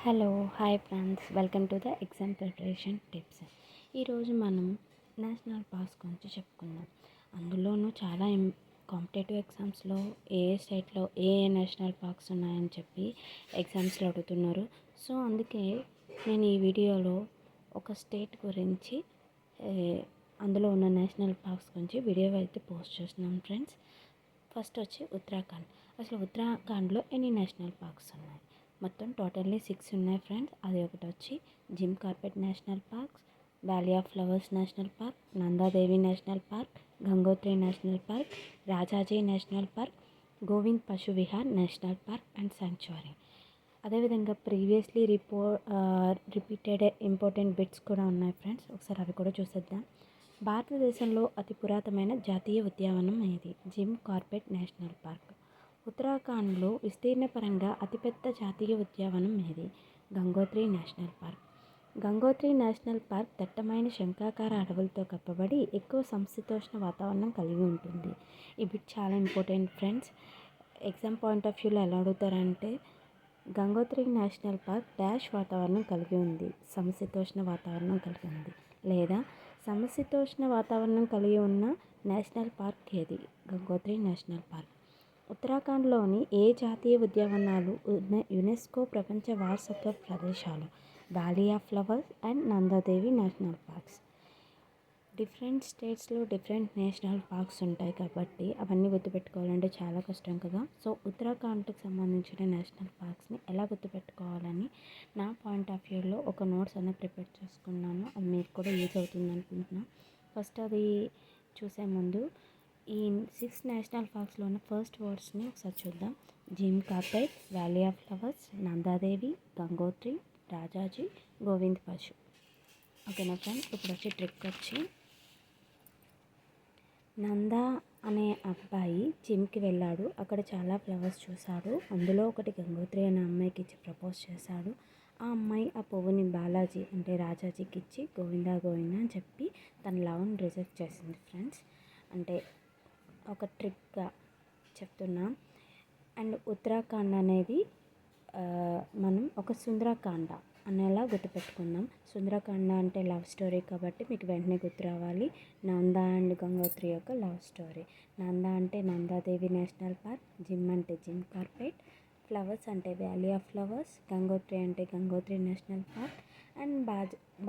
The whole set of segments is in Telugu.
Hello hi friends, welcome to the exam preparation tips. ఈరోజు మనం నేషనల్ పార్క్స్ గురించి చెప్పుకుందాం. అందులోనూ చాలా కాంపిటేటివ్ ఎగ్జామ్స్లో ఏ స్టేట్లో ఏ నేషనల్ పార్క్స్ ఉన్నాయని చెప్పి ఎగ్జామ్స్లో అడుగుతున్నారు. సో అందుకే నేను ఈ వీడియోలో ఒక స్టేట్ గురించి అందులో ఉన్న నేషనల్ పార్క్స్ గురించి వీడియో అయితే పోస్ట్ చేస్తున్నాను ఫ్రెండ్స్. ఫస్ట్ వచ్చి ఉత్తరాఖండ్. అసలు ఉత్తరాఖండ్లో ఎన్ని నేషనల్ పార్క్స్ ఉన్నాయి? మొత్తం టోటల్లీ 6 ఉన్నాయి ఫ్రెండ్స్. అది ఒకటి వచ్చి Jim Corbett national park, valley of flowers national park, Nanda Devi national park, Gangotri national park, Rajaji national park, Govind పశు Vihar national park and sanctuary. అదేవిధంగా ప్రీవియస్లీ రిపీటెడ్ ఇంపార్టెంట్ బిట్స్ కూడా ఉన్నాయి ఫ్రెండ్స్. ఒకసారి అవి కూడా చూసేద్దాం. భారతదేశంలో అతి పురాతనమైన జాతీయ ఉద్యానవనం ఏది? Jim Corbett national park. ఉత్తరాఖండ్లో విస్తీర్ణపరంగా అతిపెద్ద జాతీయ ఉద్యానవనం ఏది? Gangotri national park. Gangotri national park దట్టమైన శంఖాకార అడవులతో కప్పబడి ఎక్కువ సమశీతోష్ణ వాతావరణం కలిగి ఉంటుంది. ఈ బిట్ చాలా important friends. Exam point of వ్యూలో ఎలా అడుగుతారంటే, గంగోత్రి నేషనల్ పార్క్ డాష్ వాతావరణం కలిగి ఉంది, సమశీతోష్ణ వాతావరణం కలిగి ఉంది. లేదా సమశీతోష్ణ వాతావరణం కలిగి ఉన్న నేషనల్ పార్క్ ఏది? Gangotri national park. ఉత్తరాఖండ్లోని ఏ జాతీయ ఉద్యానవనాలు యునెస్కో ప్రపంచ వారసత్వ ప్రదేశాలు? Valley of flowers and Nanda Devi national parks. Different స్టేట్స్లో డిఫరెంట్ నేషనల్ పార్క్స్ ఉంటాయి కాబట్టి అవన్నీ గుర్తుపెట్టుకోవాలంటే చాలా కష్టం కదా. సో ఉత్తరాఖండ్కి సంబంధించిన నేషనల్ పార్క్స్ని ఎలా గుర్తుపెట్టుకోవాలని నా పాయింట్ ఆఫ్ వ్యూలో ఒక నోట్స్ అనేది ప్రిపేర్ చేసుకున్నాను. అది మీకు కూడా యూజ్ అవుతుంది అనుకుంటున్నాను. ఫస్ట్ అది చూసే ముందు ఈ 6 నేషనల్ పార్క్స్లో ఉన్న ఫస్ట్ వర్డ్స్ని ఒకసారి చూద్దాం. Jim Corbett, valley of flowers, Nanda Devi, Gangotri, Rajaji, Govind పశు. ఓకేనా ఫ్రెండ్స్. ఇప్పుడు వచ్చి ట్రిక్ వచ్చి, నందా అనే అబ్బాయి జిమ్కి వెళ్ళాడు. అక్కడ చాలా ఫ్లవర్స్ చూశాడు. అందులో ఒకటి గంగోత్రి అనే అమ్మాయికి ఇచ్చి ప్రపోజ్ చేశాడు. ఆ అమ్మాయి ఆ పువ్వుని బాలాజీ అంటే రాజాజీకి ఇచ్చి గోవిందా గోవిందా అని చెప్పి తన లవ్ని రిజెక్ట్ చేసింది ఫ్రెండ్స్. అంటే ఒక ట్రిక్గా చెప్తున్నా. అండ్ ఉత్తరాఖండ్ అనేది మనం ఒక సుందరకాండ అనేలా గుర్తుపెట్టుకుందాం. సుందరకాండ అంటే లవ్ స్టోరీ కాబట్టి మీకు వెంటనే గుర్తు రావాలి నందా అండ్ గంగోత్రి యొక్క లవ్ స్టోరీ. నందా అంటే నందాదేవి నేషనల్ పార్క్, జిమ్ అంటే జిమ్ కార్బెట్, ఫ్లవర్స్ అంటే వ్యాలీ ఆఫ్ ఫ్లవర్స్, గంగోత్రి అంటే Gangotri national park, and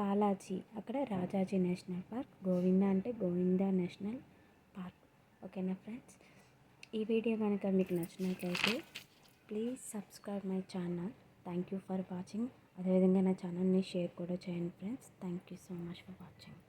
Balaji అక్కడ రాజాజీ నేషనల్ పార్క్, గోవిందా అంటే గోవిందా నేషనల్ పార్క్. ఓకేనా ఫ్రెండ్స్. ఈ వీడియో కనుక మీకు నచ్చినట్లయితే please subscribe my channel. Thank you for watching. అదేవిధంగా నా ఛానల్ని షేర్ కూడా చేయండి friends. Thank you so much for watching.